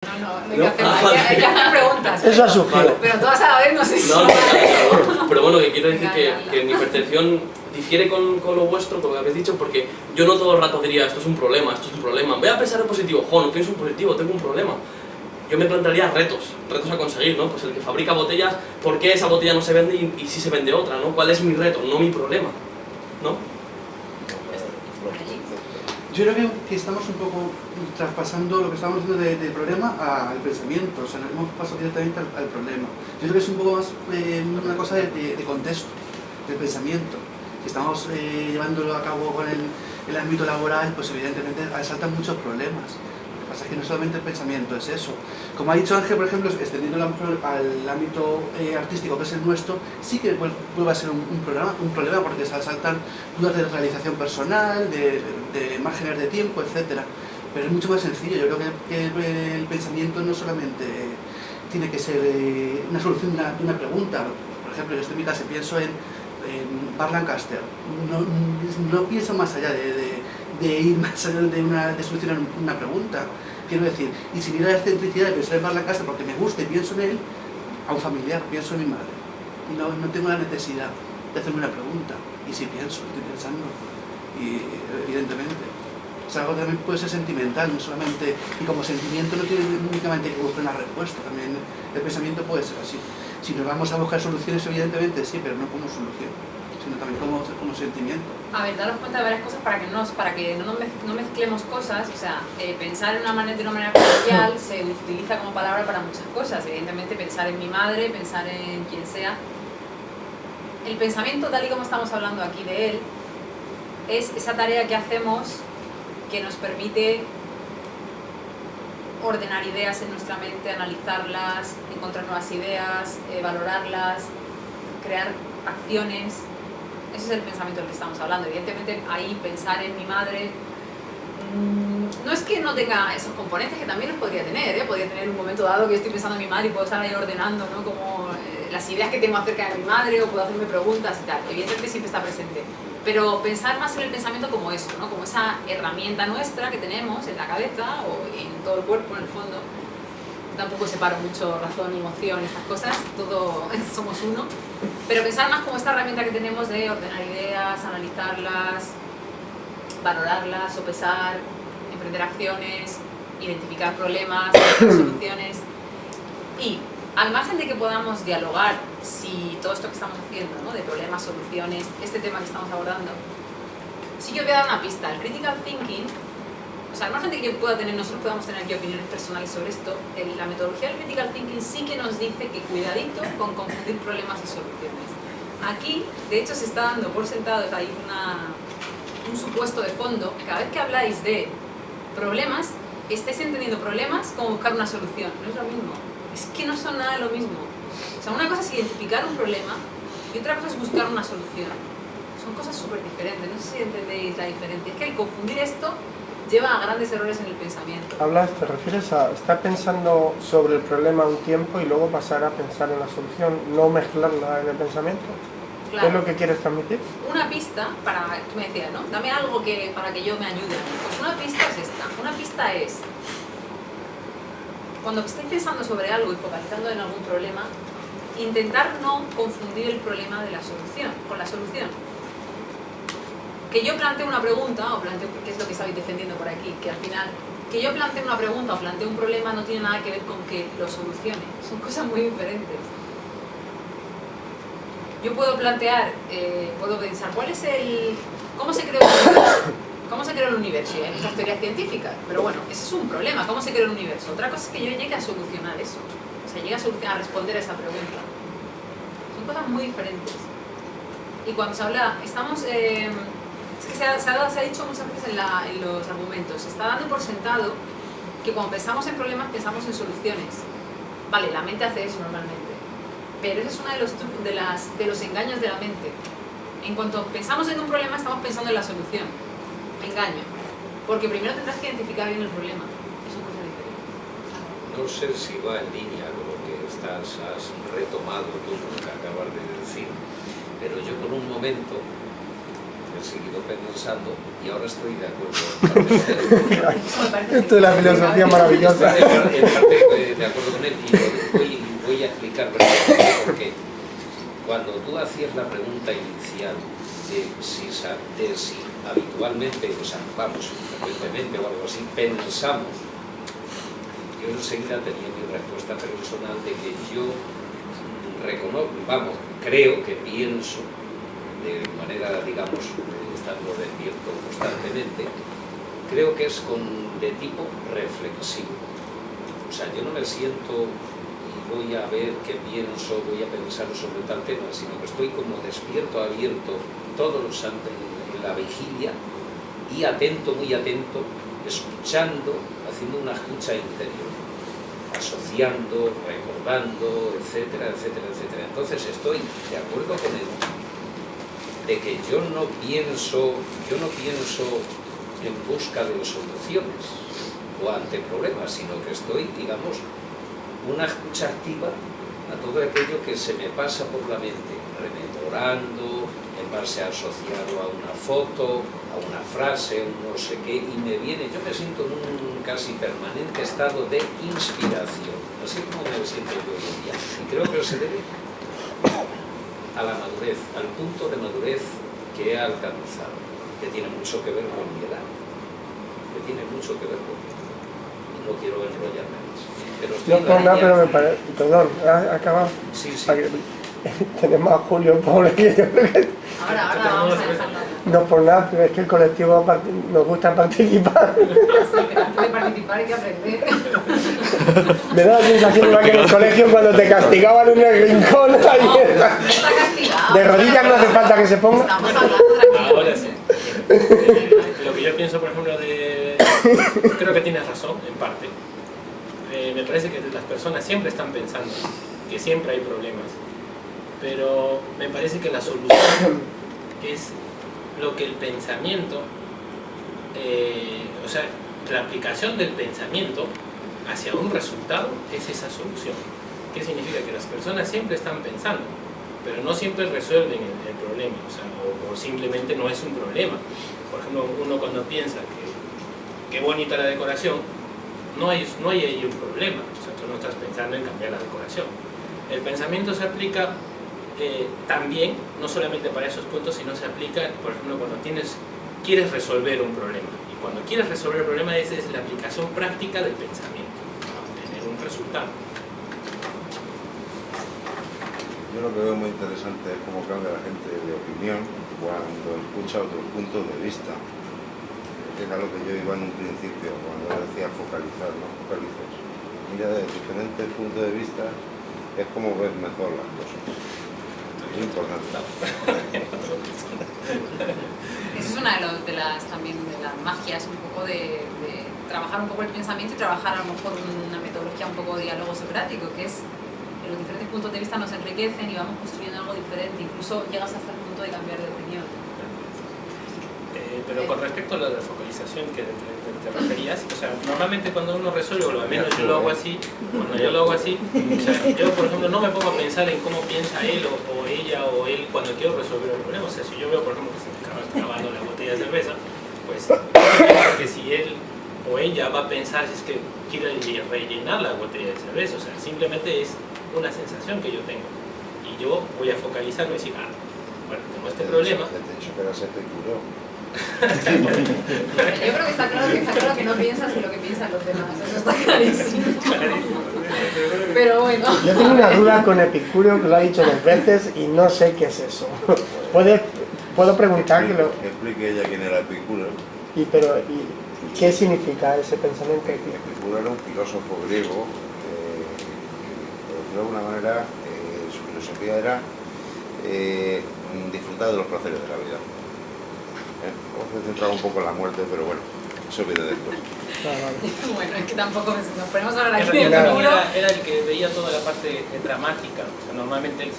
No hay que hacer preguntas. Eso ha surgido. Pero todas a la vez no sé si... Pero bueno, que quiero decir que mi percepción difiere con lo vuestro, con lo que habéis dicho, porque yo no todo el rato diría esto es un problema, voy a pensar en positivo, no pienso en positivo, tengo un problema. Yo me plantearía retos a conseguir, ¿no? Pues el que fabrica botellas, ¿por qué esa botella no se vende y sí se vende otra, ¿no? ¿Cuál es mi reto, no mi problema, ¿no? Yo creo que estamos un poco traspasando lo que estamos diciendo del problema al pensamiento, o sea, nos hemos pasado directamente al problema. Yo creo que es un poco más una cosa de contexto, del pensamiento. Si estamos llevándolo a cabo con el ámbito laboral, pues evidentemente saltan muchos problemas. Lo que pasa es que no solamente el pensamiento es eso. Como ha dicho Ángel, por ejemplo, extendiendo a lo mejor al ámbito artístico que es el nuestro, sí que vuelve a ser un problema porque saltan dudas de realización personal, de márgenes de tiempo, etc. Pero es mucho más sencillo. Yo creo que el pensamiento no solamente tiene que ser una solución de una pregunta. Por ejemplo, yo estoy en mi casa y pienso en Burt Lancaster. No pienso más allá de ir más allá de solucionar una pregunta. Quiero decir, y sin ir a la excentricidad de pensar en Burt Lancaster porque me gusta y pienso en él, a un familiar, pienso en mi madre. Y no tengo la necesidad de hacerme una pregunta. Y si pienso, estoy pensando. Y evidentemente. Es algo que también puede ser sentimental, no solamente, y como sentimiento no tiene únicamente que buscar una respuesta, también el pensamiento puede ser así. Si nos vamos a buscar soluciones, evidentemente sí, pero no como solución, sino también como sentimiento. A ver, daros cuenta de varias cosas para que no mezclemos cosas. O sea, pensar de una manera coloquial se utiliza como palabra para muchas cosas. Evidentemente pensar en mi madre, pensar en quien sea. El pensamiento, tal y como estamos hablando aquí de él, es esa tarea que hacemos que nos permite ordenar ideas en nuestra mente, analizarlas, encontrar nuevas ideas, valorarlas, crear acciones. Ese es el pensamiento del que estamos hablando. Evidentemente, ahí pensar en mi madre no es que no tenga esos componentes, que también los podría tener, podría tener un momento dado que yo estoy pensando en mi madre y puedo estar ahí ordenando, ¿no? Como las ideas que tengo acerca de mi madre, o puedo hacerme preguntas y tal. Evidentemente siempre está presente. Pero pensar más en el pensamiento como eso, ¿no? Como esa herramienta nuestra que tenemos en la cabeza o en todo el cuerpo, en el fondo. Tampoco separo mucho razón y emoción, estas cosas, todo somos uno. Pero pensar más como esta herramienta que tenemos de ordenar ideas, analizarlas, valorarlas, sopesar, emprender acciones, identificar problemas, soluciones. Y al margen de que podamos dialogar si todo esto que estamos haciendo, ¿no? De problemas, soluciones, este tema que estamos abordando, sí que os voy a dar una pista. El critical thinking, o sea, al margen de que nosotros podamos tener aquí opiniones personales sobre esto, la metodología del critical thinking sí que nos dice que cuidadito con confundir problemas y soluciones. Aquí, de hecho, se está dando por sentado, hay un supuesto de fondo. Cada vez que habláis de problemas, estáis entendiendo problemas como buscar una solución. No es lo mismo. Es que no son nada lo mismo. O sea, una cosa es identificar un problema y otra cosa es buscar una solución. Son cosas súper diferentes. No sé si entendéis la diferencia. Es que el confundir esto lleva a grandes errores en el pensamiento. ¿Te refieres a estar pensando sobre el problema un tiempo y luego pasar a pensar en la solución, no mezclarla en el pensamiento? Claro. ¿Es lo que quieres transmitir? Una pista, tú me decías, ¿no? Dame algo para que yo me ayude. Pues una pista es esta. Una pista es, cuando estáis pensando sobre algo y focalizando en algún problema, intentar no confundir el problema de la solución, con la solución. Que yo plantee una pregunta, ¿qué es lo que estáis defendiendo por aquí? Que al final, que yo plantee una pregunta o plantee un problema no tiene nada que ver con que lo solucione. Son cosas muy diferentes. Yo puedo plantear, puedo pensar, ¿cómo se creó el universo? ¿Cómo se creó el universo? Y hay muchas teorías científicas, pero bueno, ese es un problema, ¿cómo se creó el universo? Otra cosa es que yo llegue a solucionar eso, o sea, llegue a responder a esa pregunta. Son cosas muy diferentes. Y cuando se habla, es que se ha dicho muchas veces en los argumentos, se está dando por sentado que cuando pensamos en problemas pensamos en soluciones. Vale, la mente hace eso normalmente, pero ese es uno de los engaños de la mente. En cuanto pensamos en un problema, estamos pensando en la solución. Engaño. Porque primero tendrás que identificar bien el problema. Eso es cosa diferente. No sé si va en línea con lo que has retomado tú, lo que acabas de decir, pero yo por un momento me he seguido pensando y ahora estoy de acuerdo. Esto es la filosofía maravillosa. Estoy en parte de acuerdo con él y voy a explicar porque cuando tú hacías la pregunta inicial de si habitualmente, o sea, vamos, frecuentemente o algo así, pensamos, yo enseguida tenía mi respuesta personal de que yo reconozco, vamos, creo que pienso de manera, digamos, estando despierto constantemente, creo que es de tipo reflexivo. O sea, yo no me siento y voy a ver qué pienso, voy a pensar sobre tal tema, sino que estoy como despierto, abierto, todos los santos en la vigilia y atento, muy atento, escuchando, haciendo una escucha interior, asociando, recordando, etcétera, etcétera, etcétera. Entonces estoy de acuerdo con él de que yo no pienso en busca de soluciones o ante problemas, sino que estoy, digamos, una escucha activa a todo aquello que se me pasa por la mente, rememorando, en base asociado a una foto, a una frase, un no sé qué, y me viene, yo me siento en un casi permanente estado de inspiración, así como me siento yo hoy en día, y creo que se debe a la madurez, al punto de madurez que he alcanzado, que tiene mucho que ver con mi edad, que tiene mucho que ver con mi edad, y no quiero enrollarme más. Pero no por nada, pero me parece, perdón, ¿ha acabado? Sí, sí. Tenemos a Julio, pobre, que yo creo que... Ahora vamos a dejarlo. No por nada, pero es que el colectivo nos gusta participar. Sí, pero antes de participar hay que aprender. Me da la sensación igual que en el colegio cuando te castigaban en el rincón. Ahí No está castigado. de rodillas no hace falta que se ponga. Estamos hablando tranquilos. Ahora sí. Lo que yo pienso, por ejemplo, creo que tienes razón, en parte. Me parece que las personas siempre están pensando que siempre hay problemas, pero me parece que la solución es lo que el pensamiento, o sea, la aplicación del pensamiento hacia un resultado es esa solución. ¿Qué significa? Que las personas siempre están pensando, pero no siempre resuelven el problema, o sea, o simplemente no es un problema. Por ejemplo, uno cuando piensa que qué bonita la decoración, no hay ahí un problema, o sea, tú no estás pensando en cambiar la decoración. El pensamiento se aplica también, no solamente para esos puntos, sino se aplica, por ejemplo, cuando quieres resolver un problema. Y cuando quieres resolver el problema, esa es la aplicación práctica del pensamiento, para obtener un resultado. Yo lo que veo muy interesante es cómo cambia la gente de opinión cuando escucha otros puntos de vista. Que es a lo que yo iba en un principio, cuando decía focalizar, no focalices. Mira, desde diferentes puntos de vista es como ves mejor las cosas. Es importante. Eso es una de las magias, un poco de trabajar un poco el pensamiento y trabajar a lo mejor una metodología un poco de diálogo socrático, que es que los diferentes puntos de vista nos enriquecen y vamos construyendo algo diferente, incluso llegas hasta el punto de cambiar de opinión. Pero con respecto a la focalización que te referías, o sea, normalmente cuando uno resuelve, o al menos yo lo hago así, cuando yo lo hago así, o sea, yo por ejemplo no me pongo a pensar en cómo piensa él o ella o él cuando quiero resolver un problema. O sea, si yo veo por ejemplo que se me está acabando la botella de cerveza, pues que si él o ella va a pensar si es que quiere rellenar la botella de cerveza, o sea, simplemente es una sensación que yo tengo y yo voy a focalizarme y decir, bueno, tengo este problema. Yo creo que está claro que no piensas en lo que piensan los demás, eso está clarísimo. Pero bueno. Yo tengo una duda con Epicúreo, que lo ha dicho 2 veces y no sé qué es eso. ¿Puedo preguntar? Que explique ella quién era Epicúreo. ¿Y qué significa ese pensamiento? Epicúreo era un filósofo griego que de alguna manera su filosofía era disfrutar de los placeres de la vida. Vamos a centrar un poco en la muerte, pero bueno, eso viene después. Bueno, es que tampoco nos ponemos a hablar aquí En de realidad era el que veía toda la parte dramática. O sea, normalmente él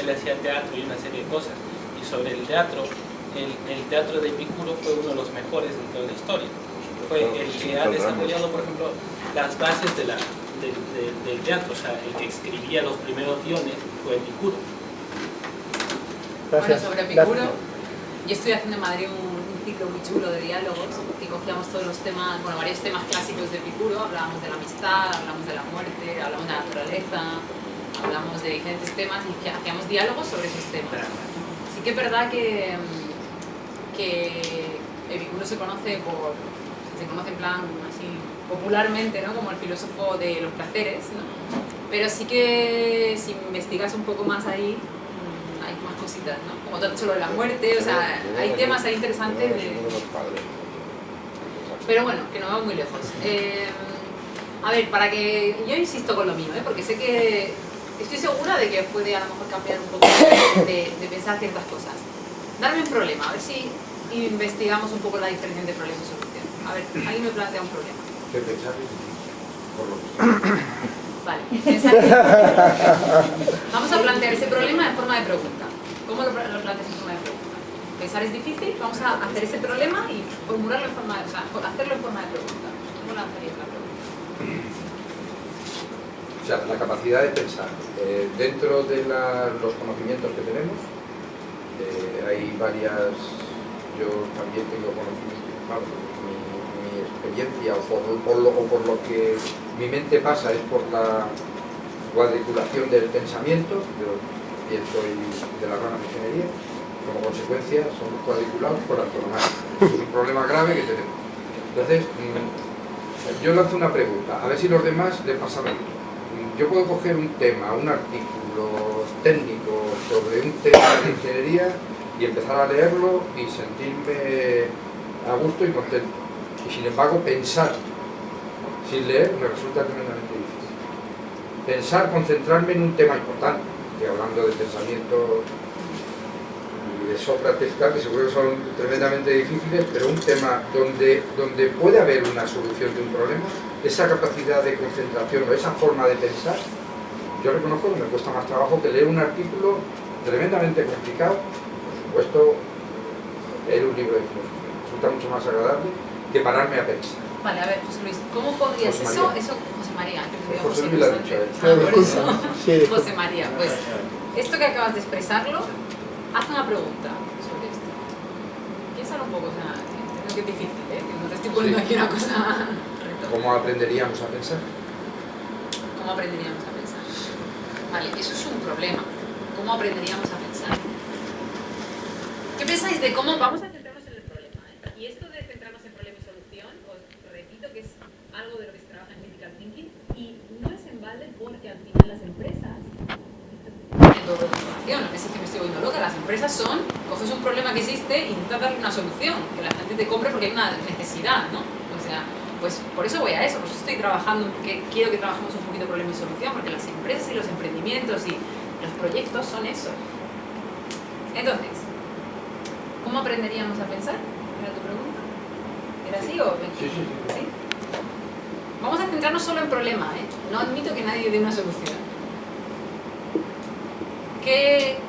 hacía teatro y una serie de cosas. Y sobre el teatro, el teatro de Epicuro fue uno de los mejores de toda la historia. Fue el que ha desarrollado, por ejemplo, las bases del teatro. O sea, el que escribía los primeros guiones fue Epicuro. Gracias. Bueno, sobre Epicuro, Yo estoy haciendo en Madrid un ciclo muy chulo de diálogos que cogíamos todos los temas, bueno, varios temas clásicos de Epicuro, hablábamos de la amistad, hablamos de la muerte, hablamos de la naturaleza, hablamos de diferentes temas y hacíamos diálogos sobre esos temas. Sí que es verdad que Epicuro se conoce en plan así popularmente, ¿no? Como el filósofo de los placeres, ¿no? Pero sí que si investigas un poco más ahí, hay más cositas, ¿no? Como todo lo de la muerte, o sea, hay temas ahí interesantes de... Pero bueno, que no vamos muy lejos. A ver, para que... Yo insisto con lo mío, porque sé que... Estoy segura de que puede a lo mejor cambiar un poco de pensar ciertas cosas. Darme un problema, a ver si investigamos un poco la diferencia entre problema y solución. A ver, alguien me plantea un problema. ¿Qué pensar? Por lo que Vale, vamos a plantear ese problema en forma de pregunta. ¿Cómo lo planteas en forma de pregunta? Pensar es difícil, vamos a hacer ese problema y formularlo en forma de, o sea, hacerlo en forma de pregunta. ¿Cómo lanzarías la pregunta? O sea, la capacidad de pensar. Dentro de los conocimientos que tenemos, hay varias... Yo también tengo conocimientos, claro, mi experiencia o por lo que mi mente pasa es por la cuadriculación del pensamiento. Yo pienso de la rama de ingeniería, como consecuencia somos cuadriculados por antonomasia. Es un problema grave que tenemos. Entonces, yo lanzo una pregunta, a ver si los demás les pasa lo mismo. Yo puedo coger un tema, un artículo técnico sobre un tema de ingeniería y empezar a leerlo y sentirme a gusto y contento. Y sin embargo, pensar sin leer me resulta tremendamente difícil. Pensar, concentrarme en un tema importante. Estoy hablando de pensamiento y de Sócrates, que seguro que son tremendamente difíciles, pero un tema donde puede haber una solución de un problema, esa capacidad de concentración o esa forma de pensar, yo reconozco que me cuesta más trabajo que leer un artículo tremendamente complicado. Por supuesto, leer un libro de filosofía resulta mucho más agradable que pararme a pensar. Vale, a ver, José Luis, ¿cómo podrías eso? José María, que José Luis lo ha dicho. Por eso, José María, pues esto que acabas de expresarlo, haz una pregunta sobre esto. Piénsalo un poco, o sea, creo que es difícil, que no te estoy poniendo aquí una cosa... ¿Cómo aprenderíamos a pensar? ¿Cómo aprenderíamos a pensar? Vale, eso es un problema. ¿Cómo aprenderíamos a pensar? ¿Qué pensáis de cómo vamos a centrarnos en el problema? Y esto de centrarnos en problema y solución, os repito que es algo de lo que se trabaja en Critical Thinking y no es en balde porque al final las empresas, método de información, no sé si me estoy volviendo loca, las empresas son, coges un problema que existe e intentas darle una solución, que la gente te compre porque hay una necesidad, ¿no? O sea, pues por eso voy a eso, por eso estoy trabajando, porque quiero que trabajemos un poquito problema y solución, porque las empresas y los emprendimientos y los proyectos son eso. Entonces, ¿cómo aprenderíamos a pensar? ¿Era tu pregunta? ¿Era así o...? Sí. Vamos a centrarnos solo en problema, No admito que nadie dé una solución.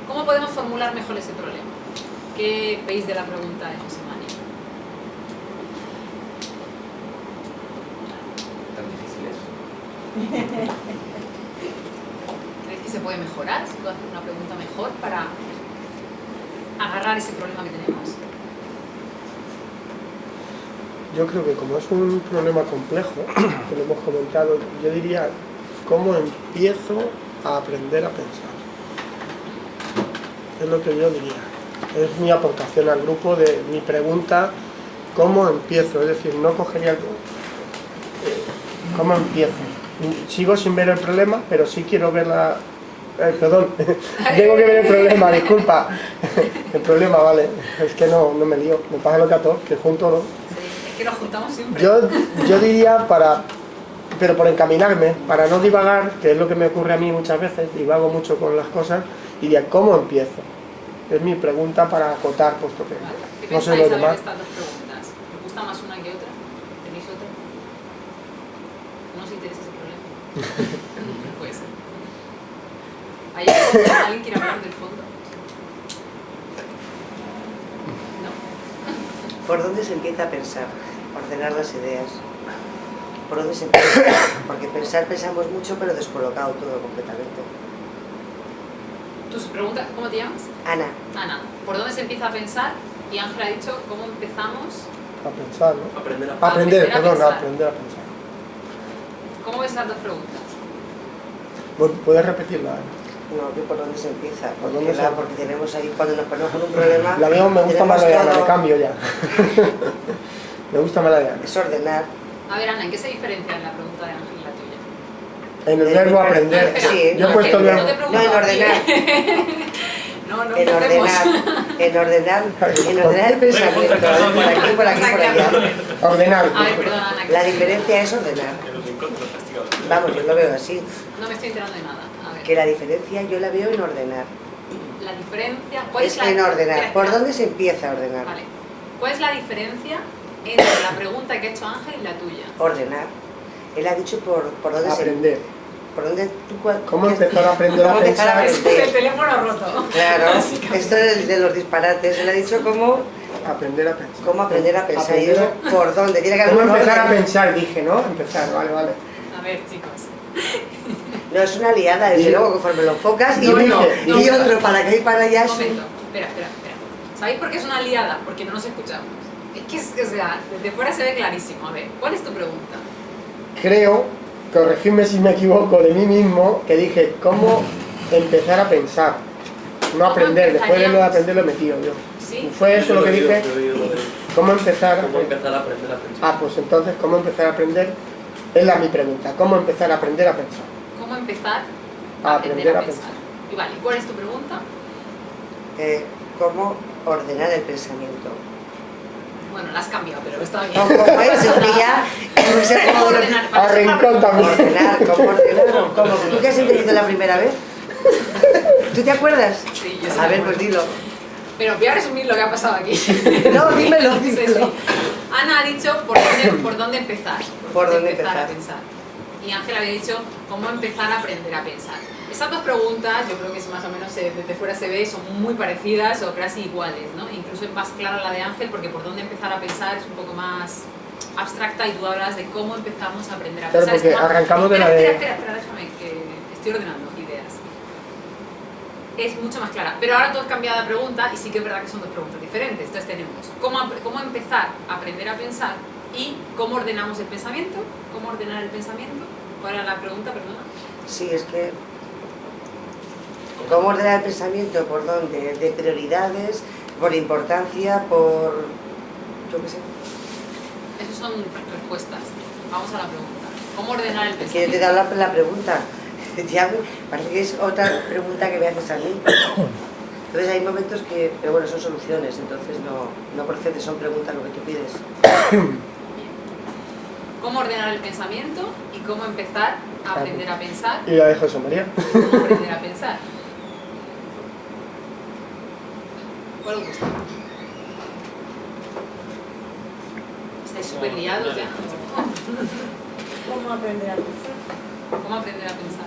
¿Cómo podemos formular mejor ese problema? ¿Qué veis de la pregunta de José María? Tan difíciles. ¿Creéis que se puede mejorar? ¿Se puede hacer una pregunta mejor para agarrar ese problema que tenemos? Yo creo que como es un problema complejo, que lo hemos comentado, yo diría, ¿cómo empiezo a aprender a pensar? Es lo que yo diría. Es mi aportación al grupo de mi pregunta, ¿cómo empiezo? Es decir, no cogería ¿cómo empiezo? Sigo sin ver el problema, pero sí quiero ver la... perdón, tengo que ver el problema, disculpa. El problema, vale, es que no me lío, me pasa lo que a todos, que junto no. Sí, es que nos juntamos siempre. Yo diría pero por encaminarme, para no divagar, que es lo que me ocurre a mí muchas veces, divago mucho con las cosas, diría, ¿cómo empiezo? Es mi pregunta para acotar, puesto que ¿Qué no sé pensáis lo demás. de estas dos preguntas? ¿Os gusta más una que otra? ¿Tenéis otra? ¿No os interesa ese problema? Puede ser. ¿Alguien quiere hablar del fondo? ¿No? ¿Por dónde se empieza a pensar? Ordenar las ideas. ¿Por dónde se empieza? Porque pensamos mucho, pero descolocado todo completamente. ¿Tu pregunta, cómo te llamas? Ana. Ana, ¿por dónde se empieza a pensar Y Ángel ha dicho cómo empezamos. A pensar, ¿no? Aprender a Aprender, Aprender a perdón, pensar. aprender a pensar. ¿Cómo ves esas dos preguntas? Bueno, ¿puedes repetirla? No, que por dónde se empieza. ¿Por Porque, dónde se- porque tenemos ahí, cuando nos ponemos con un problema, La veo, me gusta más la de Ana, todo- me cambio ya. Me gusta más la de Ana. es ordenar. A ver, Ana, ¿en qué se diferencia la pregunta de Ángel y la tuya? En el verbo aprender. Espera, Sí, Yo he no, puesto el que- verbo. No te No, pregunto en a ti. ordenar. No, no, En empecemos. ordenar el pensamiento. Por aquí, por aquí, por allá. Ordenar. A ver, perdón, Ana. La diferencia es ordenar. En los rincón de los castigadores. Vamos, yo lo veo así. No me estoy enterando de nada. A ver. Que la diferencia yo la veo en ordenar. La diferencia. ¿Cuál es Es la en ordenar. Espera, ¿Por espera. dónde se empieza a ordenar? Vale. ¿Cuál es la diferencia entre la pregunta que ha hecho Ángel y la tuya? Ordenar. Él ha dicho por dónde se... Aprender. ¿Por dónde tú ¿Cómo empezar a aprender a ¿Cómo empezar a pensar? Este es el aprender? teléfono roto. Claro, esto es de los disparates. Él ha dicho Aprender a pensar. cómo aprender a pensar. Y Aprender yo, ¿por dónde? Tiene que haber ¿Cómo un empezar a orden. pensar? Dije, ¿no? Empezar, vale, vale. A ver, chicos. No, es una liada, desde Y- luego, conforme lo enfocas y No, uno no, y no. otro para que y para allá. Un momento. Espera. ¿Sabéis por qué es una liada? Porque no nos escuchamos. Es que, o sea, desde fuera se ve clarísimo. A ver, ¿cuál es tu pregunta? Creo, corregidme si me equivoco de mí mismo, que dije, ¿cómo empezar a pensar? No aprender, después de lo de aprender lo he metido yo. ¿Sí? ¿Fue eso lo que dije? Yo he oído lo de ¿Cómo empezar a cómo aprender? empezar a aprender a pensar. Ah, pues entonces, ¿cómo empezar a aprender? Es mi pregunta. ¿Cómo empezar a aprender a pensar? ¿Cómo empezar A a aprender a pensar? Y vale, ¿cuál es tu pregunta? ¿Cómo ordenar el pensamiento? Bueno, la has cambiado, pero está bien. ¿Cómo es? Es que ya no sé cómo ¿Cómo ordenar? A rincón también. ¿Cómo ordenar? ¿Cómo? ¿Tú qué has entendido la primera vez? ¿Tú te acuerdas? Sí, yo sí A me ver, acuerdo. pues dilo. Pero voy a resumir lo que ha pasado aquí. No, dímelo, Sí, sí. dímelo. Ana ha dicho por dónde empezar. Por dónde a empezar. pensar. Y Ángel había dicho cómo empezar a aprender a pensar. Esas dos preguntas, yo creo que si más o menos desde fuera se ve, son muy parecidas o casi iguales, ¿no? Incluso es más clara la de Ángel porque por dónde empezar a pensar es un poco más abstracta y tú hablas de cómo empezamos a aprender a Claro, pensar. Es porque como- arrancamos de la de- Espera, déjame que estoy ordenando ideas. Es mucho más clara. Pero ahora tú has cambiado la pregunta y sí que es verdad que son dos preguntas diferentes. Entonces tenemos cómo empezar a aprender a pensar y cómo ordenamos el pensamiento. ¿Cómo ordenar el pensamiento? ¿Cuál era la pregunta, perdona? Sí, es que... ¿Cómo ordenar el pensamiento? ¿Por dónde? ¿De prioridades? ¿Por importancia? ¿Por...? Yo qué sé. Esas son respuestas. Vamos a la pregunta. ¿Cómo ordenar el Es que yo te he pensamiento? dado la pregunta. Ya parece que es otra pregunta que me haces a mí. Entonces hay momentos que... Pero bueno, son soluciones, entonces no procede, son preguntas lo que tú pides. ¿Cómo ordenar el pensamiento y cómo empezar a aprender a pensar? Y la de José María. ¿Cómo aprender a pensar? ¿Cuál os gusta? Estáis súper liados ya. ¿Cómo aprender a pensar? ¿Cómo aprender a pensar?